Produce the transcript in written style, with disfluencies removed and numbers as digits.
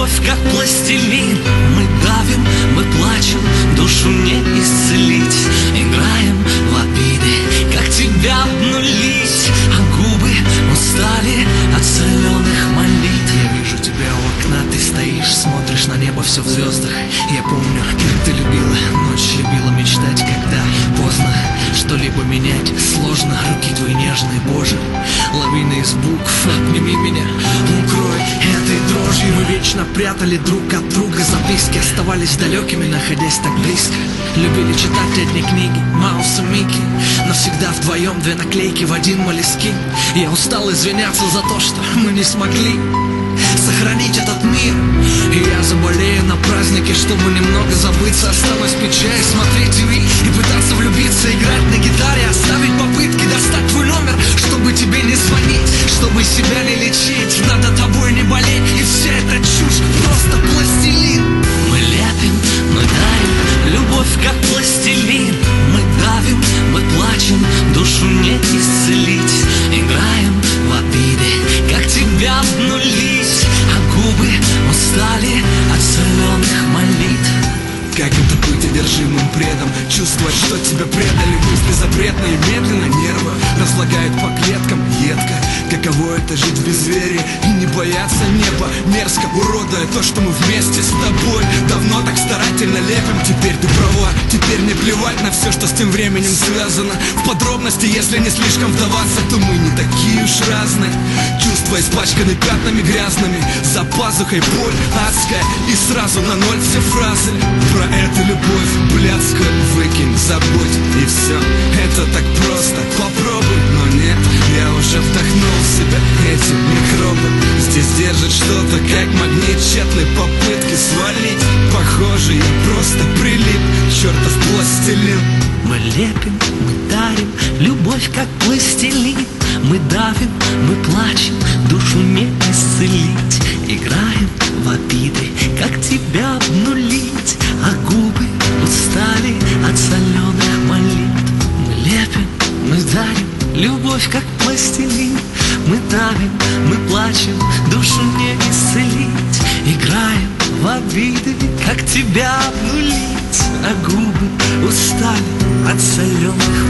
любовь как пластилин. Мы давим, мы плачем, душу не исцелить. Играем в обиды, как тебя обнулить, а губы устали от соленых молитв. Я вижу тебя у окна, ты стоишь, смотришь на небо, все в звездах. Я помню, как ты любила, ночь любила мечтать, когда поздно что-либо менять сложно. Руки твои нежные, Боже, лавина из букв, обними меня, укрой этой дрожью. Мы вечно прятали друг от друга записки, оставались далекими, находясь так близко. Любили читать одни книги, Маус и Микки, навсегда вдвоем две наклейки в один молескин. Я устал извиняться за то, что мы не смогли сохранить этот мир. И я заболею на празднике, чтобы немного забыться. Останусь пить чай, смотреть ТВ и пытаться влюбиться, играть на гитаре, оставить попытки достать твой номер, чтобы тебе не звонить, чтобы себя не лечить, надо тобой не болеть. И вся эта чушь просто пластилин. Мы лепим, мы дарим, любовь как пластилин. Мы давим, мы плачем, душу не исцелить. Играем в обиды, как тебя обнулить, а губы устали от соленых молитв. Как это быть одержимым предом, чувствовать, что тебя предали. Мысли запретные, медленно нервы разлагают по клеткам едко. Каково это жить в безверии и не бояться неба? Мерзко, уродуя то, что мы вместе с тобой давно так старательно лепим. Теперь ты права, теперь мне плевать на все, что с тем временем связано. В подробности, если не слишком вдаваться, то мы не такие уж разные. Чувства испачканы пятнами грязными, за пазухой боль адская, и сразу на ноль все фразы про эту любовь блядскую. Выкинь, забудь, и все. Это так просто, попробуй, но нет. Я уже вдохнул в себя эти микробы. Здесь держит что-то, как магнит, тщетной попытки свалить. Похоже, я просто прилип, чертов пластилин. Мы лепим, мы дарим, любовь как пластилин. Мы давим, мы плачем, душу не исцелить. Играем в обиды, как тебя обнулить, а губы устали от соленых молитв. Мы лепим, мы дарим, любовь как пластилин. Мы давим, мы плачем, душу не исцелить. Играем в обиды, как тебя обнулить, а губы устали от соленых